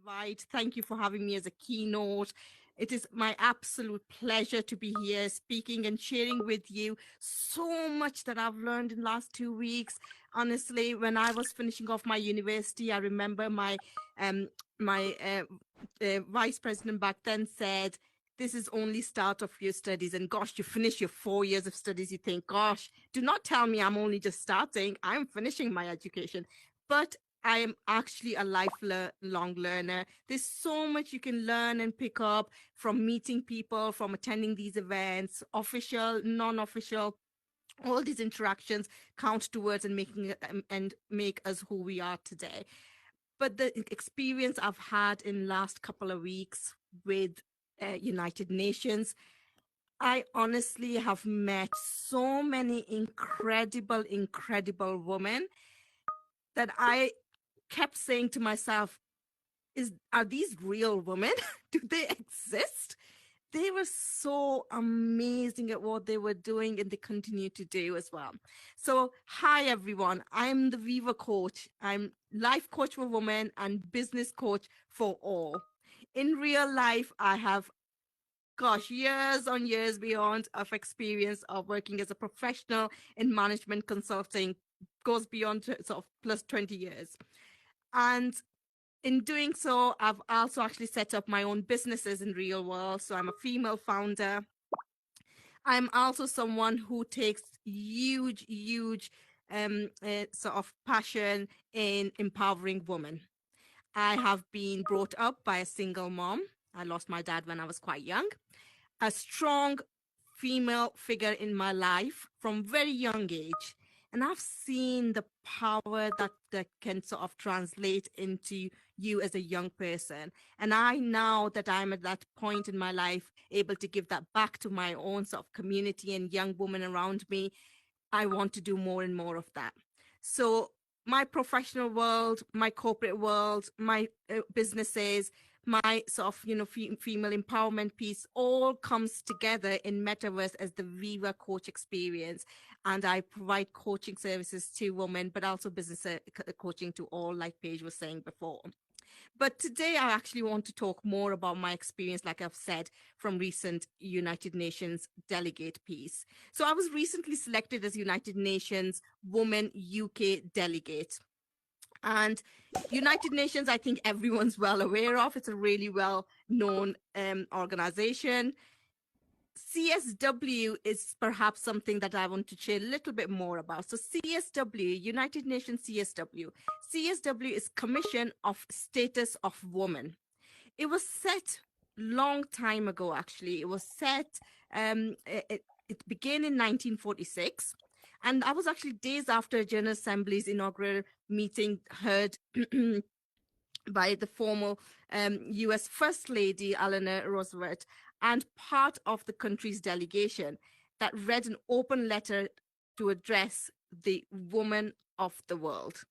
invite. Thank you for having me as a keynote. It is my absolute pleasure to be here speaking and sharing with you so much that I've learned in the last 2 weeks. Honestly, when I was finishing off my university, I remember um, my vice president back then said, this is only start of your studies. And gosh, you finish your 4 years of studies. You think, gosh, do not tell me I'm only just starting. I'm finishing my education. But I am actually a lifelong learner. There's so much you can learn and pick up from meeting people, from attending these events, official, non-official. All these interactions count towards and and make us who we are today. But the experience I've had in last couple of weeks with United Nations, I honestly have met so many incredible women that I kept saying to myself, are these real women? Do they exist? They were so amazing at what they were doing, and they continue to do as well. So, hi everyone. I'm the VivaCoach. I'm life coach for women and business coach for all. In real life, I have years on years beyond of experience of working as a professional in management consulting, goes beyond sort of plus 20 years. And in doing so, I've also actually set up my own businesses in real world. So I'm a female founder. I'm also someone who takes huge sort of passion in empowering women. I have been brought up by a single mom. I lost my dad when I was quite young. A strong female figure in my life from very young age. And I've seen the power that can sort of translate into you as a young person. And I now that I'm at that point in my life, able to give that back to my own sort of community and young women around me, I want to do more and more of that. So my professional world, my corporate world, my businesses, my sort of, female empowerment piece all comes together in Metaverse as the VivaCoach experience. And I provide coaching services to women, but also business coaching to all, like Paige was saying before. But today I actually want to talk more about my experience, like I've said, from recent United Nations delegate piece. So I was recently selected as United Nations Women UK delegate. And United Nations, I think everyone's well aware of. It's a really well-known organization. CSW is perhaps something that I want to share a little bit more about. So CSW, United Nations CSW. CSW is Commission of Status of Women. It was set long time ago, actually. It was set, it began in 1946. And I was actually days after General Assembly's inaugural meeting heard by the former US First Lady Eleanor Roosevelt and part of the country's delegation that read an open letter to address the women of the world.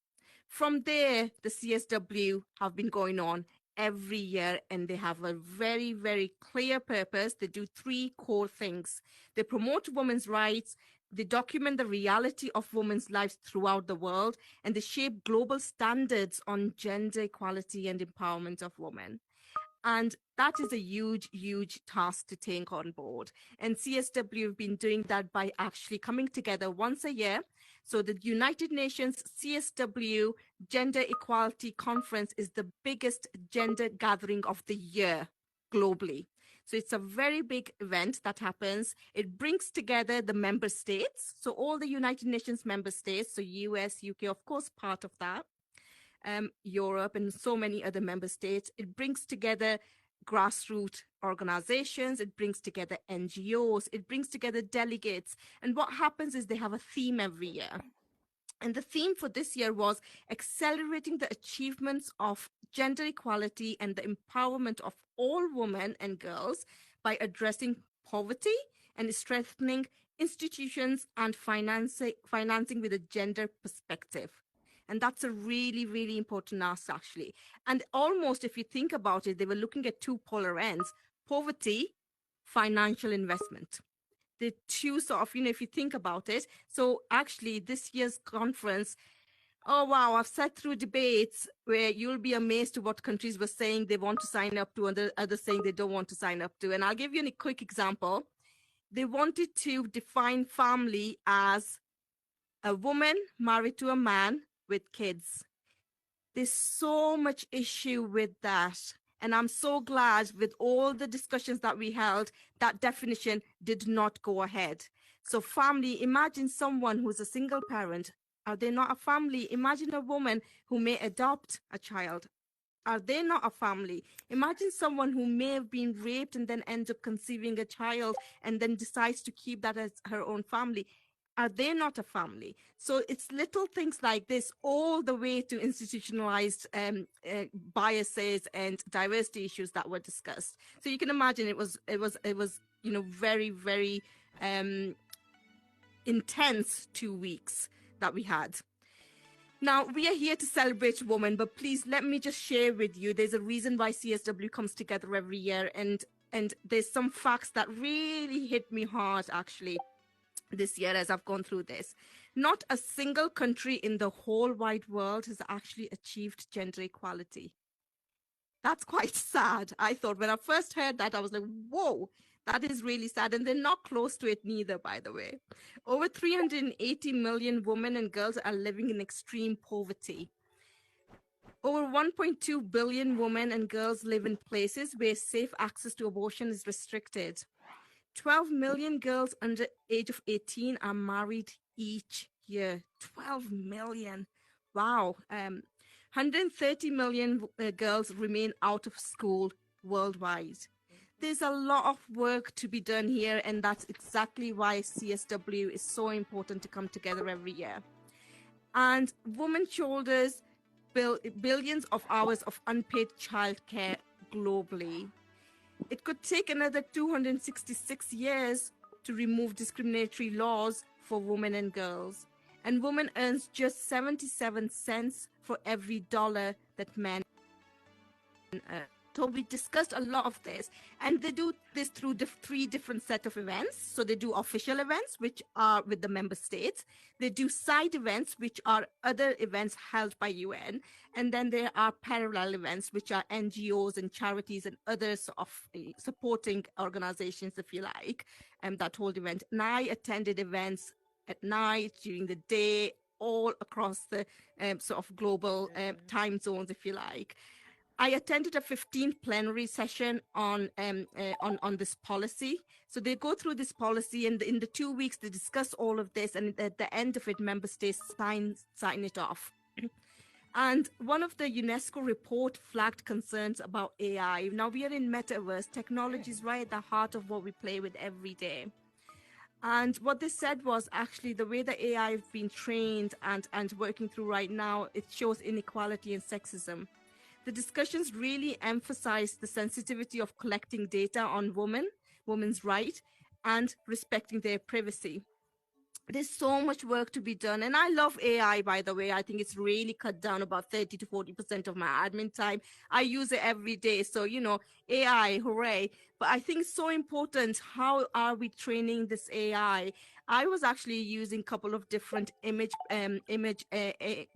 From there, the CSW have been going on every year, and they have a very clear purpose. They do three core things. They promote women's rights, they document the reality of women's lives throughout the world, and they shape global standards on gender equality and empowerment of women. And that is a huge task to take on board. And CSW have been doing that by actually coming together once a year. So the United Nations CSW Gender Equality Conference is the biggest gender gathering of the year globally. So it's a very big event that happens. It brings together the member states. So all the United Nations member states, so US, UK, of course, part of that. Europe and so many other member states. It brings together grassroots organizations, it brings together NGOs, it brings together delegates. And what happens is they have a theme every year. And the theme for this year was accelerating the achievements of gender equality and the empowerment of all women and girls by addressing poverty and strengthening institutions and financing with a gender perspective. And that's a really important ask, actually. And almost, if you think about it, they were looking at two polar ends: poverty, financial investment. The two sort of, if you think about it. So actually, this year's conference Oh, wow. I've sat through debates where you'll be amazed to what countries were saying they want to sign up to and others saying they don't want to sign up to. And I'll give you a quick example. They wanted to define family as a woman married to a man with kids. There's so much issue with that. And I'm so glad with all the discussions that we held, that definition did not go ahead. So family, imagine someone who's a single parent. Are they not a family? Imagine a woman who may adopt a child. Are they not a family? Imagine someone who may have been raped and then ends up conceiving a child and then decides to keep that as her own family. Are they not a family? So it's little things like this, all the way to institutionalized biases and diversity issues that were discussed. So you can imagine it was very, very intense 2 weeks that we had. Now, we are here to celebrate women, but please let me just share with you, there's a reason why CSW comes together every year, and there's some facts that really hit me hard, actually, this year as I've gone through this. Not a single country in the whole wide world has actually achieved gender equality. That's quite sad. I thought when I first heard that, I was like, whoa, that is really sad. And they're not close to it neither, by the way. Over 380 million women and girls are living in extreme poverty. Over 1.2 billion women and girls live in places where safe access to abortion is restricted. 12 million girls under age of 18 are married each year. 12 million. Wow. 130 million girls remain out of school worldwide. There's a lot of work to be done here, and that's exactly why CSW is so important to come together every year. And women shoulders billions of hours of unpaid childcare globally. It could take another 266 years to remove discriminatory laws for women and girls. And women earns just 77 cents for every dollar that men earn. So we discussed a lot of this, and they do this through three different set of events. So they do official events, which are with the member states. They do side events, which are other events held by UN. And then there are parallel events, which are NGOs and charities and others of supporting organizations, if you like, that whole event. And I attended events at night, during the day, all across the sort of global time zones, if you like. I attended a 15th plenary session on this policy. So they go through this policy, and in the 2 weeks they discuss all of this, and at the end of it, member states sign it off. And one of the UNESCO report flagged concerns about AI. Now we are in Metaverse. Technology is right at the heart of what we play with every day. And what they said was actually the way that AI has been trained and working through right now, it shows inequality and sexism. The discussions really emphasize the sensitivity of collecting data on women's right, and respecting their privacy. There's so much work to be done. And I love AI, by the way. I think it's really cut down about 30 to 40% of my admin time. I use it every day. So, AI, hooray. But I think it's so important. How are we training this AI? I was actually using a couple of different image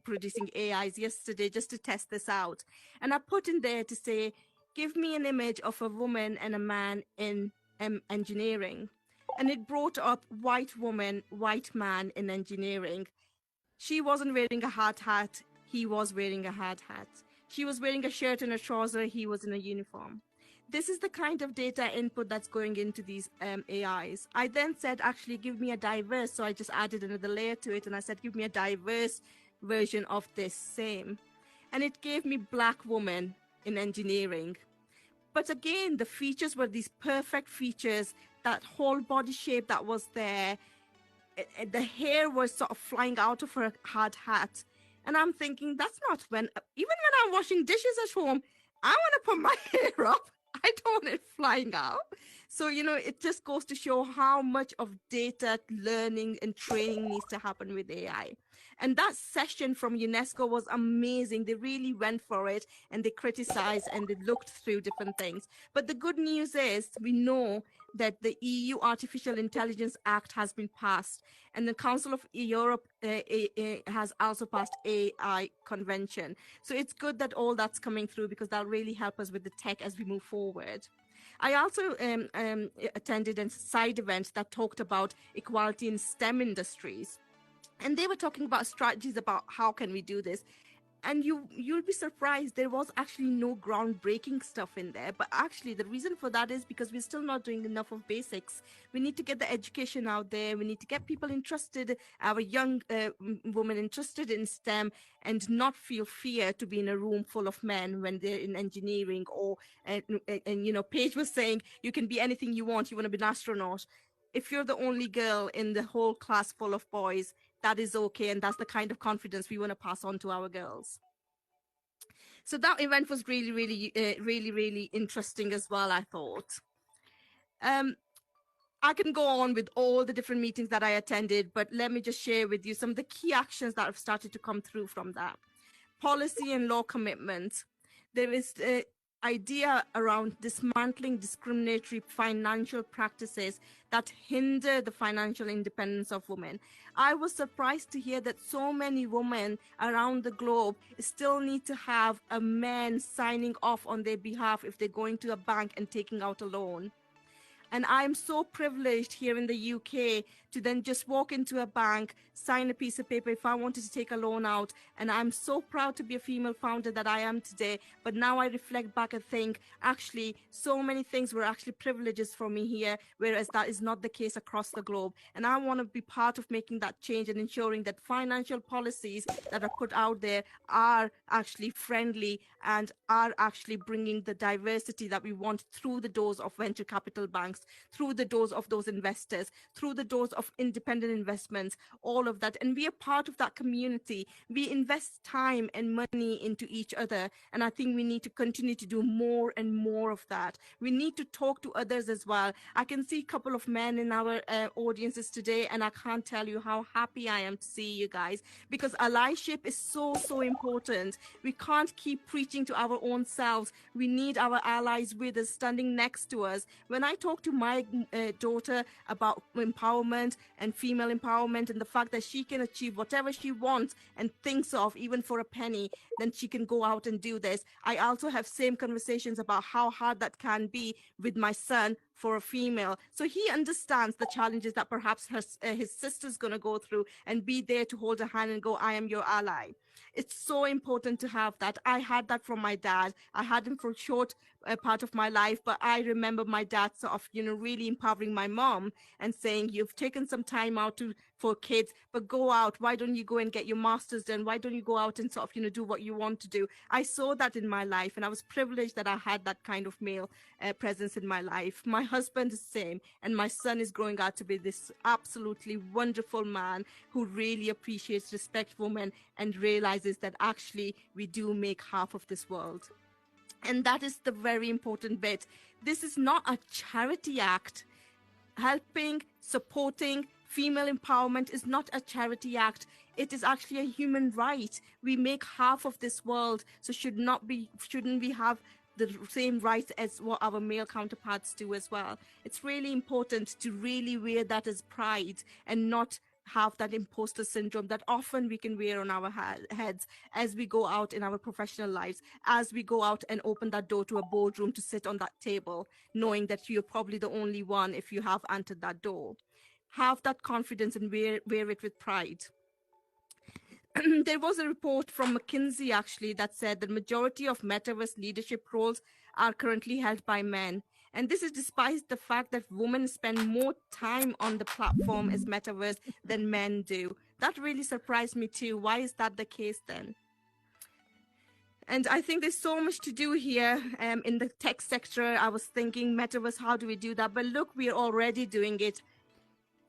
producing AIs yesterday just to test this out. And I put in there to say, give me an image of a woman and a man in engineering. And it brought up white woman, white man in engineering. She wasn't wearing a hard hat. He was wearing a hard hat. She was wearing a shirt and a trouser. He was in a uniform. This is the kind of data input that's going into these AIs. I then said, actually, give me a diverse. So I just added another layer to it. And I said, give me a diverse version of this same. And it gave me black woman in engineering. But again, the features were these perfect features, that whole body shape that was there. The hair was sort of flying out of her hard hat. And I'm thinking, that's not even when I'm washing dishes at home, I want to put my hair up. I don't want it flying out. So, it just goes to show how much of data learning and training needs to happen with AI. And that session from UNESCO was amazing. They really went for it, and they criticized and they looked through different things. But the good news is we know that the EU Artificial Intelligence Act has been passed, and the Council of Europe has also passed AI Convention. So it's good that all that's coming through, because that'll really help us with the tech as we move forward. I also attended a side event that talked about equality in STEM industries. And they were talking about strategies about how can we do this. And you'll be surprised, there was actually no groundbreaking stuff in there. But actually the reason for that is because we're still not doing enough of basics. We need to get the education out there. We need to get people interested, our young women interested in STEM, and not feel fear to be in a room full of men when they're in engineering. Or and you know, Paige was saying you can be anything you want. You want to be an astronaut. If you're the only girl in the whole class full of boys, that is okay. And that's the kind of confidence we want to pass on to our girls. So that event was really, really interesting as well, I thought. I can go on with all the different meetings that I attended, but let me just share with you some of the key actions that have started to come through from that. Policy and law commitment. There is the idea around dismantling discriminatory financial practices that hinder the financial independence of women. I was surprised to hear that so many women around the globe still need to have a man signing off on their behalf if they're going to a bank and taking out a loan. And I'm so privileged here in the UK to then just walk into a bank, sign a piece of paper if I wanted to take a loan out. And I'm so proud to be a female founder that I am today. But now I reflect back and think, actually, so many things were actually privileges for me here, whereas that is not the case across the globe. And I want to be part of making that change and ensuring that financial policies that are put out there are actually friendly and are actually bringing the diversity that we want through the doors of venture capital banks, through the doors of those investors, through the doors of independent investments, all of that. And we are part of that community. We invest time and money into each other. And I think we need to continue to do more and more of that. We need to talk to others as well. I can see a couple of men in our audiences today, and I can't tell you how happy I am to see you guys, because allyship is so, so important. We can't keep preaching to our own selves. We need our allies with us, standing next to us. When I talk to my daughter about empowerment and female empowerment and the fact that she can achieve whatever she wants and thinks of, even for a penny, then she can go out and do this. I also have same conversations about how hard that can be with my son for a female. So he understands the challenges that perhaps his sister's going to go through, and be there to hold her hand and go, I am your ally. It's so important to have that. I had that from my dad. I had him for a short part of my life, but I remember my dad sort of, really empowering my mom and saying, you've taken some time out for kids, but go out. Why don't you go and get your master's done? Why don't you go out and sort of, do what you want to do? I saw that in my life, and I was privileged that I had that kind of male presence in my life. My husband is the same, and my son is growing out to be this absolutely wonderful man who really appreciates, respects women, and realizes that actually we do make half of this world. And that is the very important bit. This is not a charity act. Helping, supporting female empowerment is not a charity act. It is actually a human right. We make half of this world, so shouldn't we have the same rights as what our male counterparts do as well? It's really important to really wear that as pride and not have that imposter syndrome that often we can wear on our heads as we go out in our professional lives, as we go out and open that door to a boardroom to sit on that table, knowing that you're probably the only one if you have entered that door. Have that confidence and wear it with pride. There was a report from McKinsey actually that said the majority of Metaverse leadership roles are currently held by men. And this is despite the fact that women spend more time on the platform as Metaverse than men do. That really surprised me too. Why is that the case then? And I think there's so much to do here in the tech sector. I was thinking Metaverse, how do we do that? But look, we're already doing it.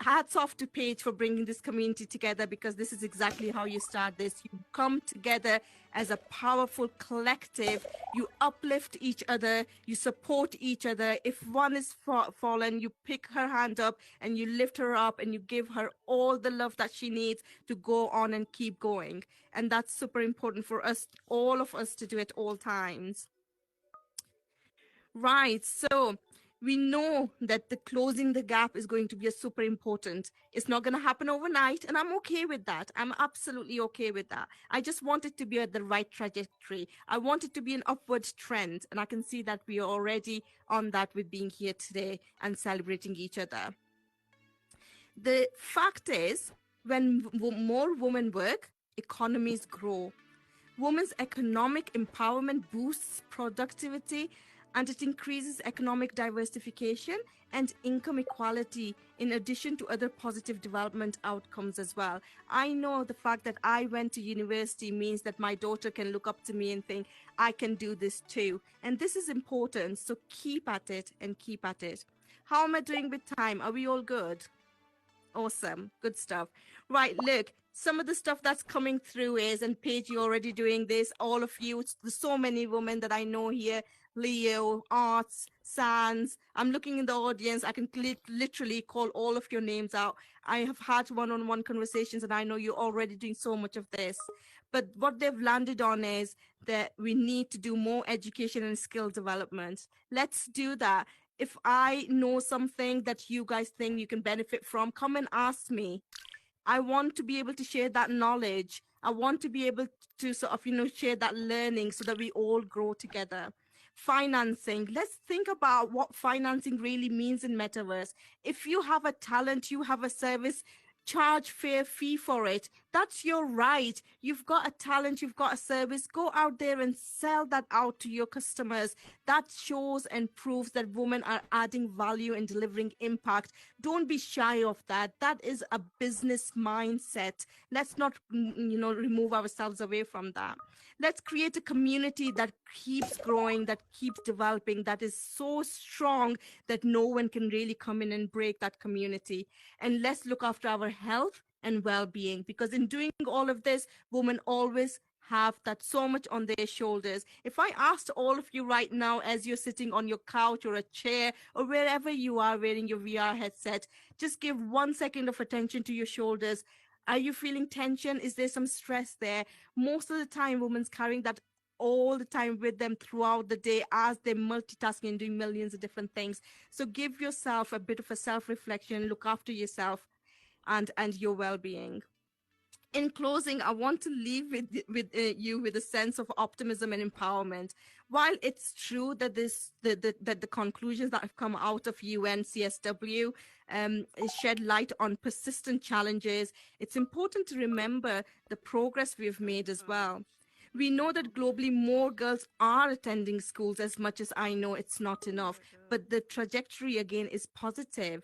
hats off to Paige for bringing this community together, because this is exactly how you start this. You come together as a powerful collective. You uplift each other. You support each other. If one is fallen, you pick her hand up and you lift her up and you give her all the love that she needs to go on and keep going. And that's super important for us, all of us, to do at all times. Right. So we know that the closing the gap is going to be a super important. It's not going to happen overnight, and I'm okay with that. I'm absolutely okay with that. I just want it to be at the right trajectory. I want it to be an upward trend, and I can see that we are already on that with being here today and celebrating each other. The fact is, when more women work, economies grow. Women's economic empowerment boosts productivity, and it increases economic diversification and income equality, in addition to other positive development outcomes as well. I know the fact that I went to university means that my daughter can look up to me and think, I can do this too. And this is important. So keep at it and keep at it. How am I doing with time? Are we all good? Awesome. Good stuff. Right. Look, some of the stuff that's coming through is, and Paige, you're already doing this, all of you, there's so many women that I know here, Leo, Arts, Sans. I'm looking in the audience. I can literally call all of your names out. I have had one-on-one conversations, and I know you're already doing so much of this. But what they've landed on is that we need to do more education and skill development. Let's do that. If I know something that you guys think you can benefit from, come and ask me. I want to be able to share that knowledge. I want to be able to sort of, share that learning so that we all grow together. Financing. Let's think about what financing really means in Metaverse. If you have a talent, you have a service, charge fair fee for it. That's your right. You've got a talent, you've got a service. Go out there and sell that out to your customers. That shows and proves that women are adding value and delivering impact. Don't be shy of that. That is a business mindset. Let's not, remove ourselves away from that. Let's create a community that keeps growing, that keeps developing, that is so strong that no one can really come in and break that community. And let's look after our health and well-being, because in doing all of this, women always have that so much on their shoulders. If I asked all of you right now, as you're sitting on your couch or a chair or wherever you are wearing your VR headset, just give 1 second of attention to your shoulders. Are you feeling tension? Is there some stress there? Most of the time, women's carrying that all the time with them throughout the day as they're multitasking and doing millions of different things. So give yourself a bit of a self-reflection, look after yourself and your well-being. In closing, I want to leave with you with a sense of optimism and empowerment. While it's true that that the conclusions that have come out of UNCSW shed light on persistent challenges, it's important to remember the progress we've made as well. We know that globally more girls are attending schools. As much as I know it's not enough, but the trajectory again is positive.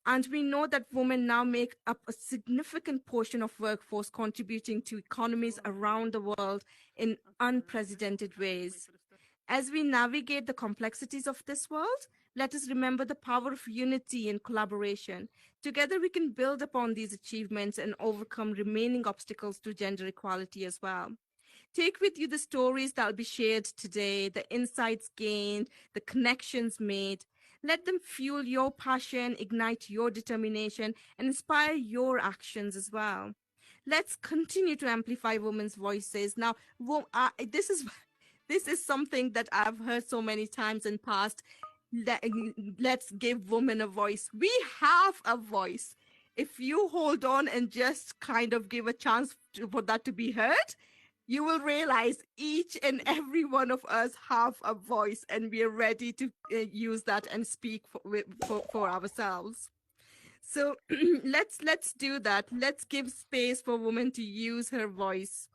And we know that women now make up a significant portion of workforce, contributing to economies around the world in unprecedented ways. As we navigate the complexities of this world, let us remember the power of unity and collaboration. Together, we can build upon these achievements and overcome remaining obstacles to gender equality as well. Take with you the stories that will be shared today, the insights gained, the connections made. Let them fuel your passion, ignite your determination, and inspire your actions as well. Let's continue to amplify women's voices. Now, this is something that I've heard so many times in past. Let's give women a voice. We have a voice. If you hold on and just kind of give a chance for that to be heard, you will realize each and every one of us have a voice, and we are ready to use that and speak for ourselves. So let's do that. Let's give space for women to use her voice.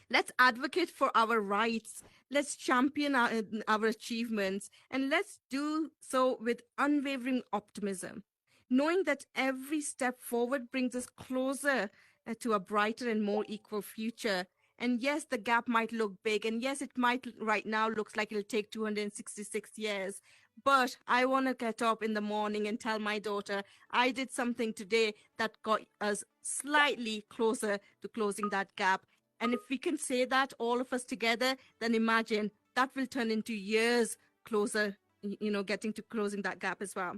Let's advocate for our rights. Let's champion our achievements, and let's do so with unwavering optimism, knowing that every step forward brings us closer to a brighter and more equal future. And yes, the gap might look big, and yes, it might right now looks like it'll take 266 years, But I want to get up in the morning and tell my daughter, I did something today that got us slightly closer to closing that gap. And if we can say that, all of us together, then imagine that will turn into years closer, getting to closing that gap as well.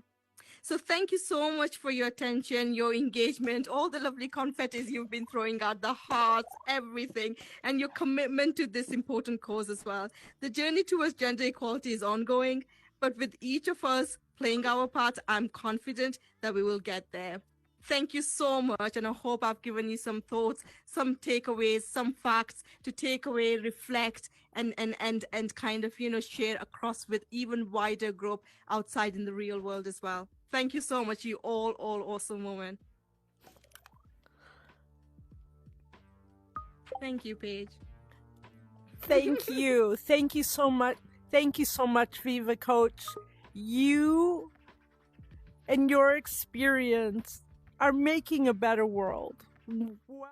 So thank you so much for your attention, your engagement, all the lovely confettis you've been throwing out, the hearts, everything, and your commitment to this important cause as well. The journey towards gender equality is ongoing, but with each of us playing our part, I'm confident that we will get there. Thank you so much, and I hope I've given you some thoughts, some takeaways, some facts to take away, reflect, and kind of share across with even wider group outside in the real world as well. Thank you so much, you all awesome women. Thank you, Paige. Thank you. Thank you so much. Thank you so much, VivaCoach. You and your experience are making a better world. Well